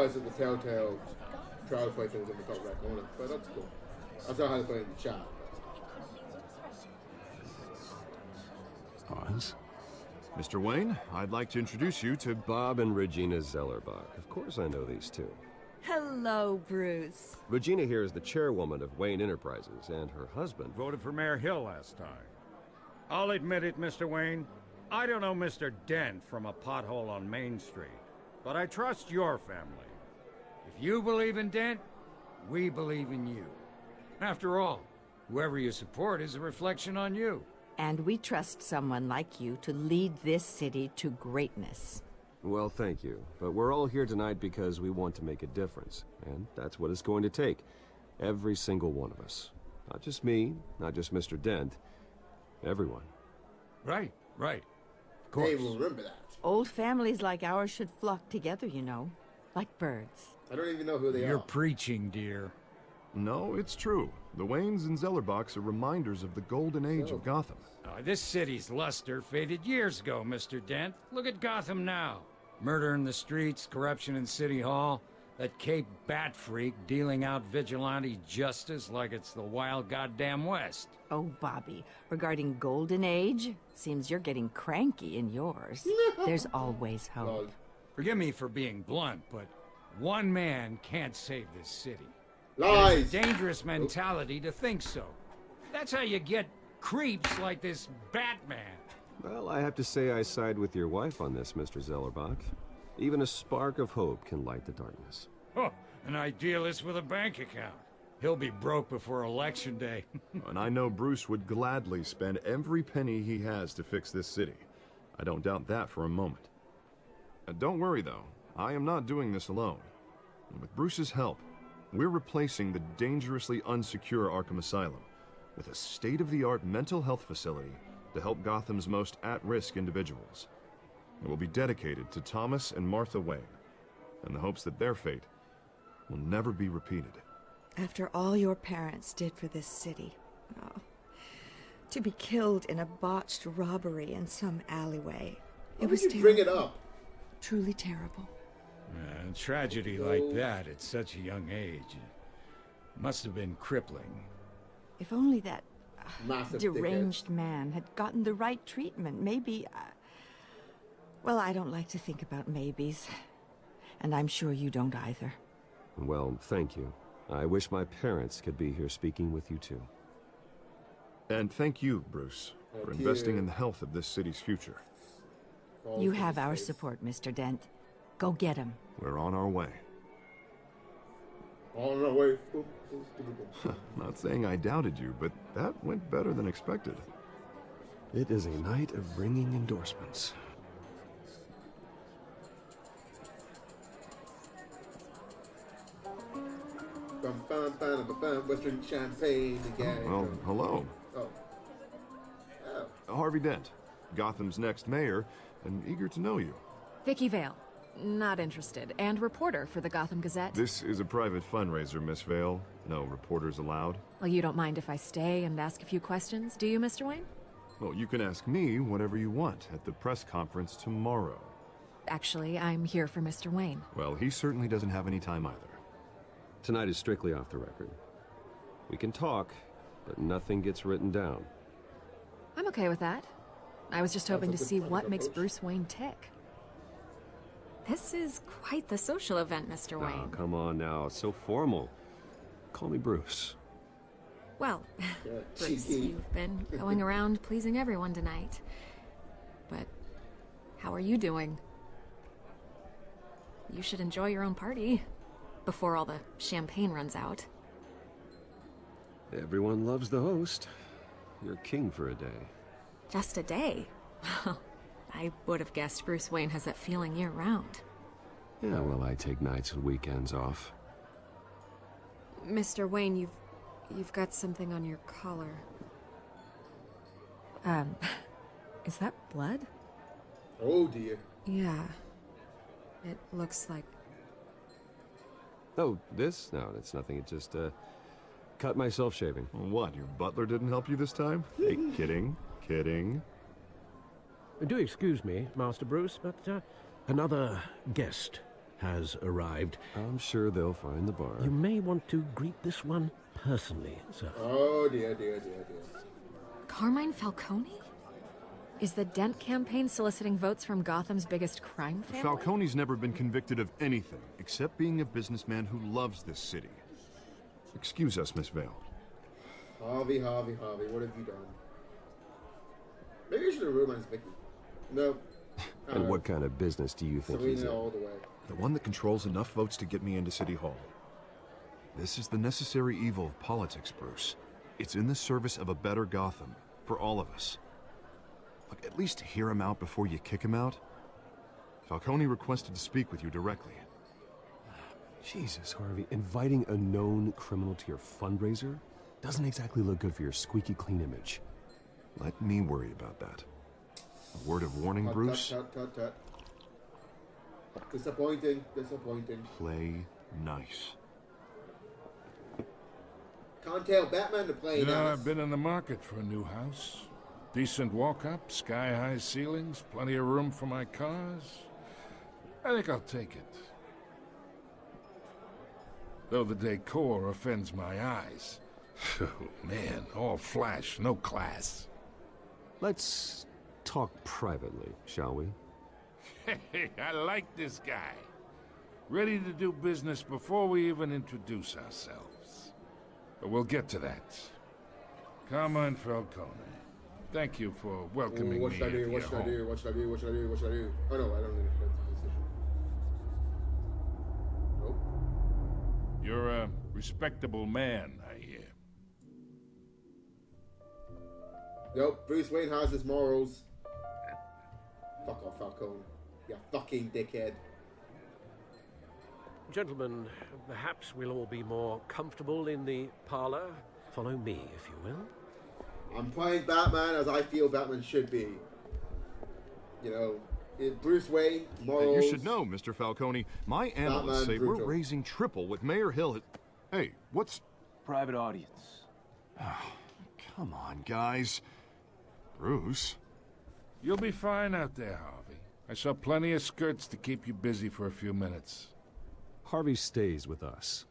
realized that the Telltale trial play thing was in the top right corner, but that's cool. I saw how to play in the chat. Pause. Mr. Wayne, I'd like to introduce you to Bob and Regina Zellerbach. Of course I know these two. Hello, Bruce. Regina here is the chairwoman of Wayne Enterprises, and her husband... voted for Mayor Hill last time. I'll admit it, Mr. Wayne. I don't know Mr. Dent from a pothole on Main Street, but I trust your family. If you believe in Dent, we believe in you. After all, whoever you support is a reflection on you. And we trust someone like you to lead this city to greatness. Well, thank you. But we're all here tonight because we want to make a difference. And that's what it's going to take. Every single one of us. Not just me, not just Mr. Dent. Everyone. Right. Of course. They will remember that. Old families like ours should flock together, you know. Like birds. I don't even know who they You're are. preaching, dear. No, it's true. The Waynes and Zellerbachs are reminders of the golden age of Gotham. This city's luster faded years ago, Mr. Dent. Look at Gotham now. Murder in the streets, corruption in City Hall, that Cape Bat freak dealing out vigilante justice like it's the wild goddamn West. Oh, Bobby, regarding Golden Age, seems you're getting cranky in yours. There's always hope. Forgive me for being blunt, but one man can't save this city. Lies! It's a dangerous mentality to think so. That's how you get creeps like this Batman. Well, I have to say I side with your wife on this, Mr. Zellerbach. Even a spark of hope can light the darkness. Oh, an idealist with a bank account. He'll be broke before Election Day. And I know Bruce would gladly spend every penny he has to fix this city. I don't doubt that for a moment. Don't worry, though. I am not doing this alone. And with Bruce's help, we're replacing the dangerously unsecure Arkham Asylum with a state-of-the-art mental health facility to help Gotham's most at-risk individuals. It will be dedicated to Thomas and Martha Wayne, in the hopes that their fate will never be repeated. After all your parents did for this city, to be killed in a botched robbery in some alleyway, it was terrible. Bring it up. Truly terrible. A tragedy like that at such a young age must have been crippling. If only that Massive deranged man had gotten the right treatment, maybe... well, I don't like to think about maybes. And I'm sure you don't either. Well, thank you. I wish my parents could be here speaking with you too. And thank you, Bruce, for investing in the health of this city's future. You have our support, Mr. Dent. Go get him. We're on our way. On our way. Not saying I doubted you, but that went better than expected. It is a night of ringing endorsements. Western champagne again. Well, hello. Oh. Harvey Dent, Gotham's next mayor, and eager to know you. Vicky Vale. Not interested. And reporter for the Gotham Gazette. This is a private fundraiser, Miss Vale. No reporters allowed. Well, you don't mind if I stay and ask a few questions, do you, Mr. Wayne? Well, you can ask me whatever you want at the press conference tomorrow. Actually, I'm here for Mr. Wayne. Well, he certainly doesn't have any time either. Tonight is strictly off the record. We can talk, but nothing gets written down. I'm okay with that. I was just hoping to see what makes Bruce Wayne tick. This is quite the social event, Mr. Wayne. Oh, come on now. It's so formal. Call me Bruce. Well, Bruce, you've been going around pleasing everyone tonight. But how are you doing? You should enjoy your own party before all the champagne runs out. Everyone loves the host. You're king for a day. Just a day? I would have guessed Bruce Wayne has that feeling year-round. Yeah, well, I take nights and weekends off. Mr. Wayne, you've got something on your collar. Is that blood? Oh dear. Yeah. It looks like... Oh, this? No, it's nothing. It just, cut myself shaving. What, your butler didn't help you this time? Hey, kidding. Do excuse me, Master Bruce, but another guest has arrived. I'm sure they'll find the bar. You may want to greet this one personally, sir. Oh dear, dear, dear, dear. Carmine Falcone? Is the Dent campaign soliciting votes from Gotham's biggest crime family? Falcone's never been convicted of anything except being a businessman who loves this city. Excuse us, Miss Vale. Harvey, what have you done? Maybe you should have romanced Vicky. No. And what kind of business do you think he's Serena in? all the way. The one that controls enough votes to get me into City Hall. This is the necessary evil of politics, Bruce. It's in the service of a better Gotham, for all of us. Look, at least hear him out before you kick him out. Falcone requested to speak with you directly. Jesus, Harvey, inviting a known criminal to your fundraiser doesn't exactly look good for your squeaky clean image. Let me worry about that. A word of warning, Bruce? Tut. Disappointing. Play nice. Can't tell Batman to play You know, nice. I've been in the market for a new house. Decent walk-up, sky-high ceilings, plenty of room for my cars. I think I'll take it. Though the decor offends my eyes. Oh, man, all flash, no class. Let's talk privately, shall we? Hey, I like this guy. Ready to do business before we even introduce ourselves. But we'll get to that. Carmine Falcone, thank you for welcoming What me should I do? into What your should I home. do? What should I do? What should I do? What should I do? Oh no, I don't need to make a decision. Nope. You're a respectable man, I hear. Nope. Bruce Wayne has his morals. Fuck off, Falcone. You fucking dickhead. Gentlemen, perhaps we'll all be more comfortable in the parlor. Follow me, if you will. I'm playing Batman as I feel Batman should be. You know, Bruce Wayne, morals. Hey, you should know, Mr. Falcone, my analysts say brutal. we're raising triple with Mayor Hill. Hey, what's... Private audience. Come on, guys. Bruce? You'll be fine out there, Harvey. I saw plenty of skirts to keep you busy for a few minutes. Harvey stays with us.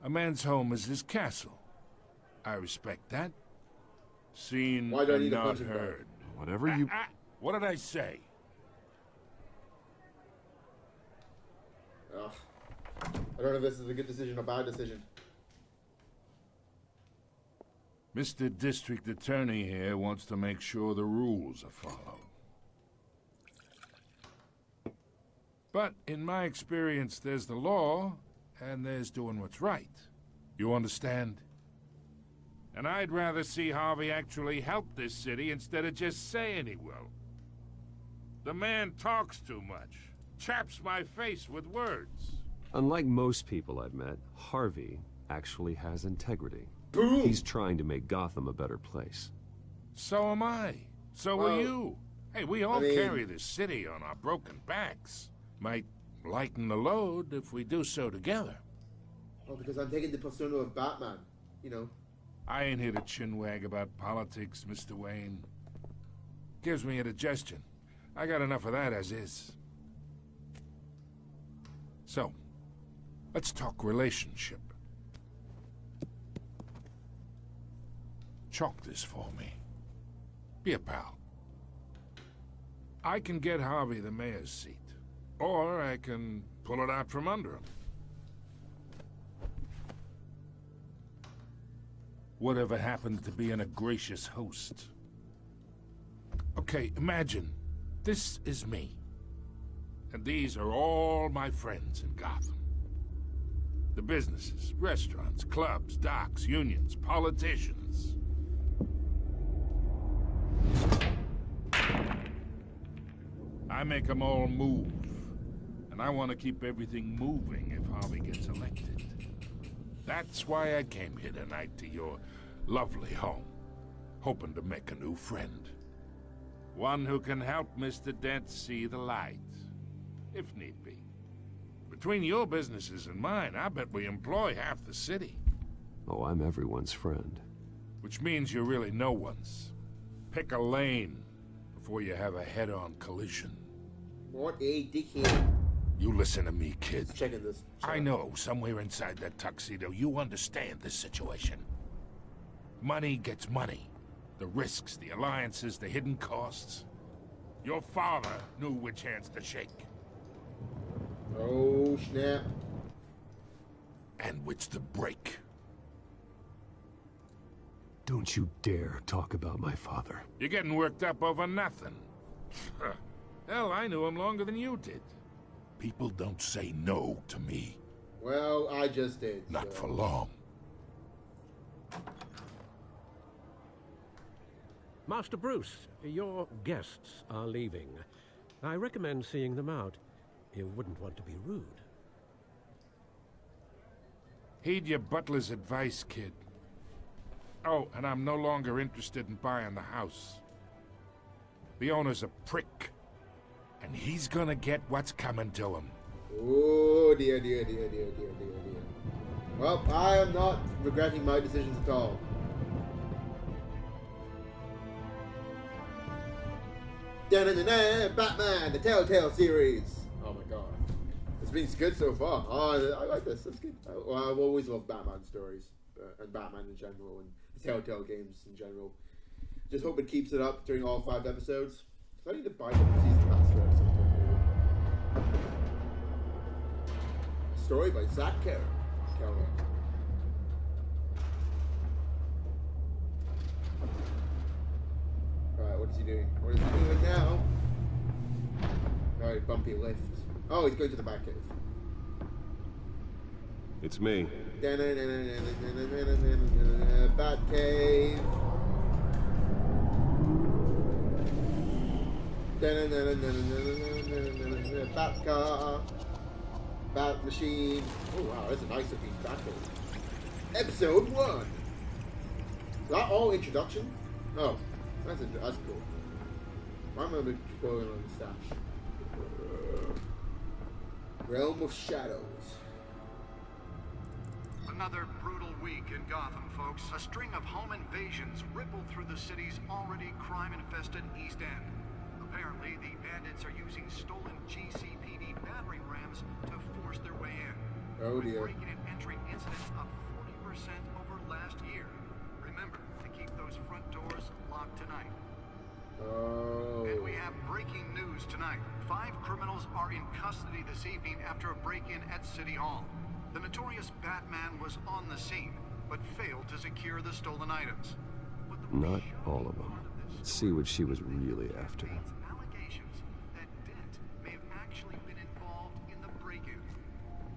A man's home is his castle. I respect that. Seen Why do I and need a not punching bag? heard. Whatever you... What did I say? Ugh. I don't know if this is a good decision or bad decision. Mr. District Attorney here wants to make sure the rules are followed. But in my experience, there's the law, and there's doing what's right. You understand? And I'd rather see Harvey actually help this city instead of just saying he will. The man talks too much, chaps my face with words. Unlike most people I've met, Harvey actually has integrity. Boom! He's trying to make Gotham a better place. So am I. So Well, are you. Hey, we all I mean- carry this city on our broken backs. Might lighten the load if we do so together. Oh, because I'm taking the persona of Batman. You know. I ain't here to chinwag about politics, Mr. Wayne. Gives me indigestion. I got enough of that as is. So, let's talk relationship. Chalk this for me. Be a pal. I can get Harvey the mayor's seat, or I can pull it out from under him. Whatever happened to being a gracious host? Okay, imagine this is me. And these are all my friends in Gotham. The businesses, restaurants, clubs, docks, unions, politicians. I make them all move. And I want to keep everything moving if Harvey gets elected. That's why I came here tonight to your lovely home, hoping to make a new friend. One who can help Mr. Dent see the light, if need be. Between your businesses and mine, I bet we employ half the city. Oh, I'm everyone's friend. Which means you're really no one's. Pick a lane before you have a head-on collision. What a dickhead. You listen to me, kid. Just checking this. I know, somewhere inside that tuxedo, you understand this situation. Money gets money. The risks, the alliances, the hidden costs. Your father knew which hands to shake. Oh, snap. And which to break. Don't you dare talk about my father. You're getting worked up over nothing. Hell, I knew him longer than you did. People don't say no to me. Well, I just did. Not for long. Master Bruce, your guests are leaving. I recommend seeing them out. You wouldn't want to be rude. Heed your butler's advice, kid. Oh, and I'm no longer interested in buying the house. The owner's a prick. And he's gonna get what's coming to him. Oh, dear, dear, dear, dear, dear, dear, dear. Well, I am not regretting my decisions at all. Da-da-da-da, Batman, the Telltale series. Oh my god. It's been good so far. Oh, I like this. It's good. Well, I've always loved Batman stories. And Batman in general. And the Telltale games in general. Just hope it keeps it up during all 5 episodes. So I need to buy the season pass for it at some point. A story by Zach Kelly. Alright, what is he doing? What is he doing now? Alright, bumpy lift. Oh, he's going to the back cave. It's me. Bat cave. Bat car. Bat machine. Oh wow, that's a nice looking bat cave. Episode 1. Is that all introduction? Oh, that's cool. Why am I going on the stash? Realm of Shadows. Another brutal week in Gotham, folks. A string of home invasions rippled through the city's already crime-infested East End. Apparently, the bandits are using stolen GCPD battering rams to force their way in. Oh dear. With breaking and entering incidents up 40% over last year. Remember to keep those front doors locked tonight. Oh. And we have breaking news tonight. 5 criminals are in custody this evening after a break-in at City Hall. The notorious Batman was on the scene, but failed to secure the stolen items. Not all of them. Let's see what she was really after. Allegations that Dent may have actually been involved in the break-in.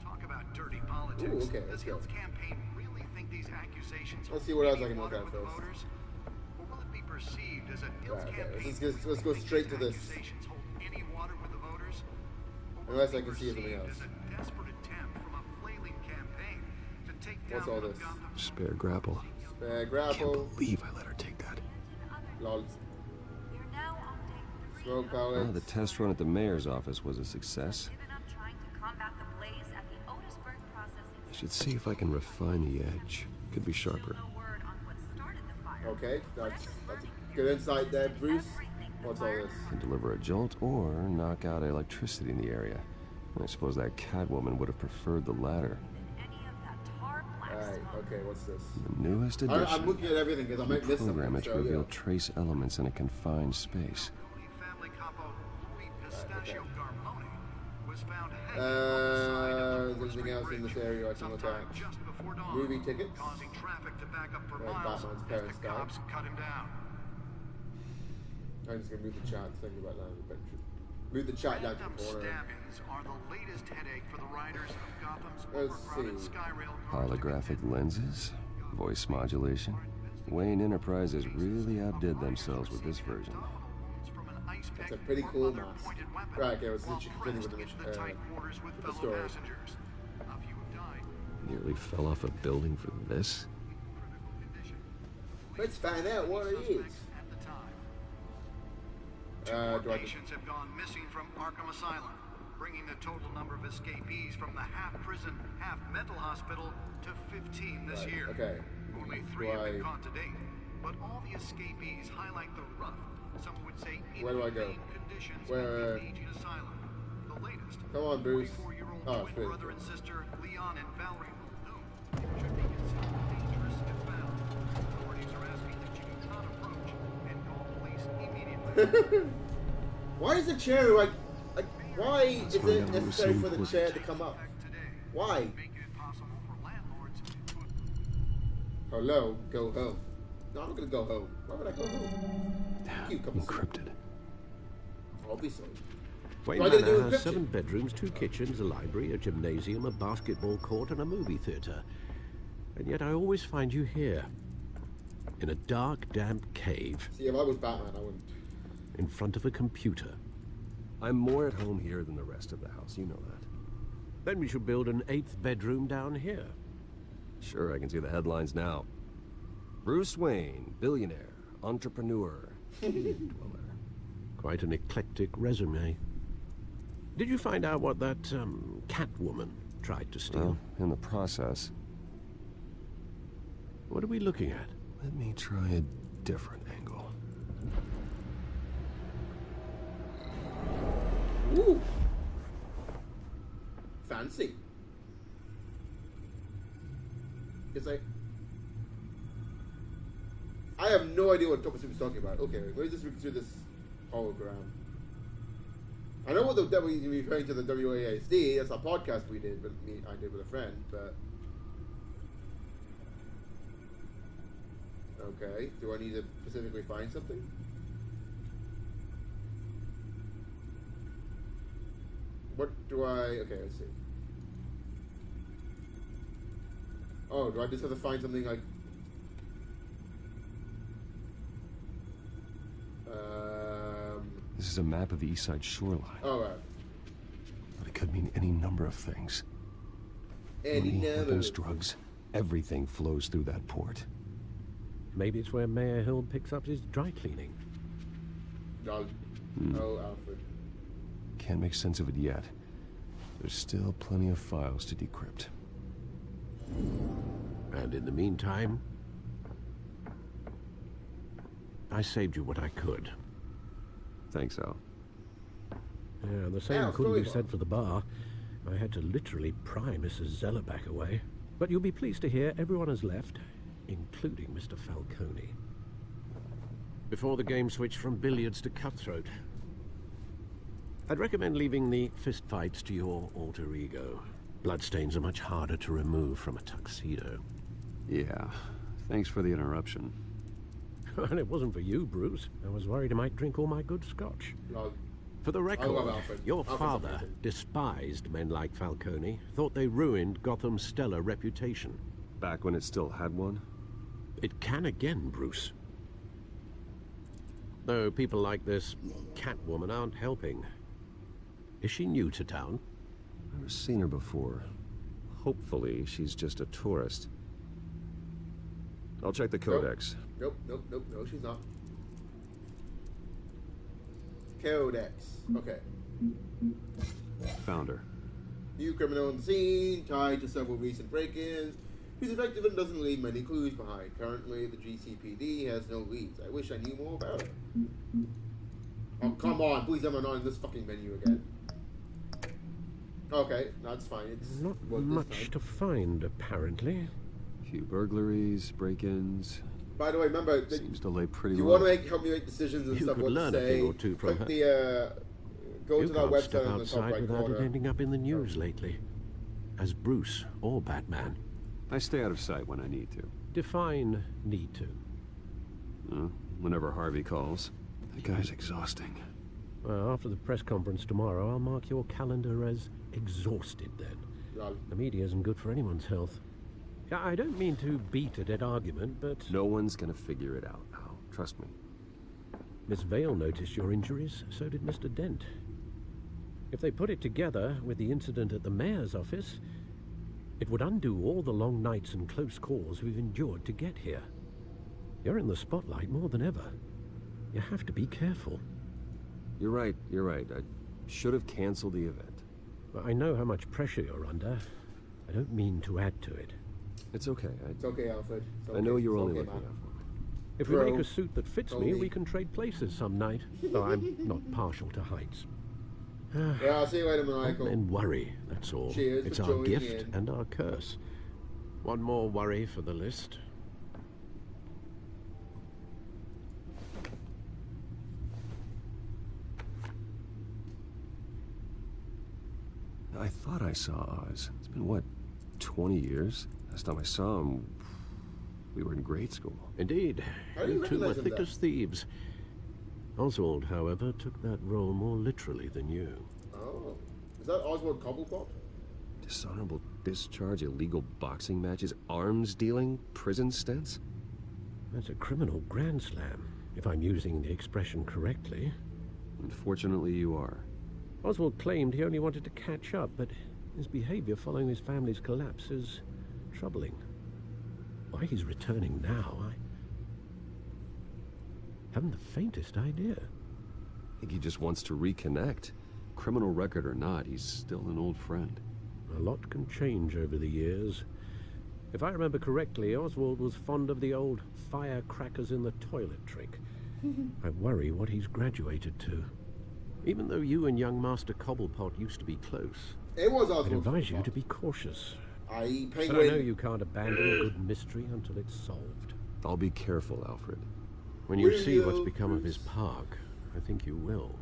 Talk about dirty politics. Ooh, okay, Does let's go. Hill's campaign really think these accusations Let's see what else I can look at first. voters? Or will it be perceived as a Hill's Right, okay, campaign? let's go straight to this. Accusations hold any water with the voters? Or will Unless it I be can see something perceived else. as a desperate attempt from a flailing campaign to take What's down all one this? of Gotham's Spare grapple. Grapple. Can't believe I let her take that. Lol. Smoke Oh, pellets. the test run at the mayor's office was a success. I should see if I can refine the edge. Could be sharper. Okay, that's a good insight there, Bruce. What's all this? Can deliver a jolt or knock out electricity in the area. I suppose that Catwoman would have preferred the latter. Alright, okay, what's this? The newest addition. I'm looking at everything because I might miss something. Program it to So, reveal yeah. trace elements in a confined space. family capo Louis Pistachio Garmoni was found Is there anything else in this area I can look at? just before dawn, Movie tickets? causing traffic to back up for Where miles Batman's as parents the died. cops cut him down. I'm just gonna move the chat thing about that. Move the chat down to Random the corner. stabbings are the latest headache for the riders of Gotham's Let's overcrowded see. Skyrail. Holographic lenses, voice modulation. Wayne Enterprises really outdid themselves with this version. That's a pretty cool mask. Right, okay, let's continue with the story. Nearly fell off a building for this. Let's find out what it is. Two more Do I patients have gone missing from Arkham Asylum, bringing the total number of escapees from the half-prison, half-mental hospital to 15 this year. Okay. Only 3 have been caught to date, but all the escapees highlight the rough, some would say Where do I go? inhumane conditions Where- at the aging asylum. The the latest. Come on, Bruce. 44-year-old Oh, twin great. brother and sister Leon and Valerie Muldoon should be considered dangerous if found. Authorities are asking that you do not approach and call police immediately. Why is the chair like why is it necessary for the chair to come up? Why? Hello, go home. No, I'm not gonna go home. Why would I go home? Cute couple Encrypted. Obviously. Wayne Why did I do Manor has encryption? 7 bedrooms, 2 kitchens, a library, a gymnasium, a basketball court, and a movie theater. And yet I always find you here. In a dark, damp cave. See, if I was Batman, I wouldn't. In front of a computer. I'm more at home here than the rest of the house, you know that. Then we should build an 8th bedroom down here. Sure, I can see the headlines now. Bruce Wayne, billionaire, entrepreneur, cave dweller. Quite an eclectic resume. Did you find out what that, Catwoman tried to steal? Well, in the process. What are we looking at? Let me try a different angle. Ooh. Fancy. It's I have no idea what Thomas was talking about. Okay, let me just read through this hologram. I know what the he's referring to the WASD. That's a podcast we did, but I did with a friend. But okay, do I need to specifically find something? What do I? Okay, let's see. Oh, do I just have to find something like? This is a map of the East Side shoreline. Oh, right. But it could mean any number of things. Any Money, number. weapons, drugs, everything flows through that port. Maybe it's where Mayor Hill picks up his dry cleaning. Dog. Oh, Alfred. Can't make sense of it yet. There's still plenty of files to decrypt. And in the meantime, I saved you what I could. Thanks, Al. Yeah, the same couldn't be said for the bar. I had to literally pry Mrs. Zellerback away. But you'll be pleased to hear everyone has left, including Mr. Falcone. Before the game switched from billiards to cutthroat. I'd recommend leaving the fistfights to your alter ego. Bloodstains are much harder to remove from a tuxedo. Yeah, thanks for the interruption. And it wasn't for you, Bruce. I was worried I might drink all my good scotch. Lol. For the I record, love Alfred. your Alfred's father amazing. despised men like Falcone, thought they ruined Gotham's stellar reputation. Back when it still had one? It can again, Bruce. Though people like this Catwoman aren't helping. Is she new to town? Never seen her before. Hopefully, she's just a tourist. I'll check the codex. Nope, no, she's not. Codex. Okay. Found her. New criminal on the scene, tied to several recent break-ins, who's effective and doesn't leave many clues behind. Currently, the GCPD has no leads. I wish I knew more about her. Oh, come on, please am I not in this fucking menu again. Okay, that's fine. It's Not what this much time. to find, apparently. Few burglaries, break-ins. By the way, remember, Seems to lay pretty you low. want to help me make decisions and You stuff, could what learn to a say. thing or two from Click her. the, go You to that can't step website on the top outside right without it corner. ending up in the news lately. As Bruce or Batman. I stay out of sight when I need to. Define need to. Whenever Harvey calls. That guy's exhausting. Well, after the press conference tomorrow, I'll mark your calendar as exhausted then. Lol. The media isn't good for anyone's health. I don't mean to beat a dead argument, but No one's gonna figure it out, Al. Trust me. Miss Vale noticed your injuries, so did Mr. Dent. If they put it together with the incident at the mayor's office, it would undo all the long nights and close calls we've endured to get here. You're in the spotlight more than ever. You have to be careful. You're right. I should have canceled the event. I know how much pressure you're under. I don't mean to add to it. It's okay. It's okay, Alfred. It's I know okay. you're It's only okay, looking man. out for me. If we Bro, make a suit that fits me, only- we can trade places some night. Though I'm not partial to heights. Yeah, I'll see you later, Michael. And worry, that's all. Cheers It's for our joining gift in. and our curse. One more worry for the list. I thought I saw Oz. It's been, what, 20 years? Last time I saw him, we were in grade school. Indeed. How do you You two were recognize him thick then? as thieves. Oswald, however, took that role more literally than you. Oh. Is that Oswald Cobblepot? Dishonorable discharge, illegal boxing matches, arms dealing, prison stints? That's a criminal grand slam, if I'm using the expression correctly. Unfortunately, you are. Oswald claimed he only wanted to catch up, but his behavior following his family's collapse is troubling. Why he's returning now, I haven't the faintest idea. I think he just wants to reconnect. Criminal record or not, he's still an old friend. A lot can change over the years. If I remember correctly, Oswald was fond of the old firecrackers in the toilet trick. I worry what he's graduated to. Even though you and young Master Cobblepot used to be close, It was Oswald I'd advise Cobblepot. you to be cautious. I.e. But I know Penguin. you can't abandon a good mystery until it's solved. I'll be careful, Alfred. When you Will see you, what's become of his Bruce? park, I think you will.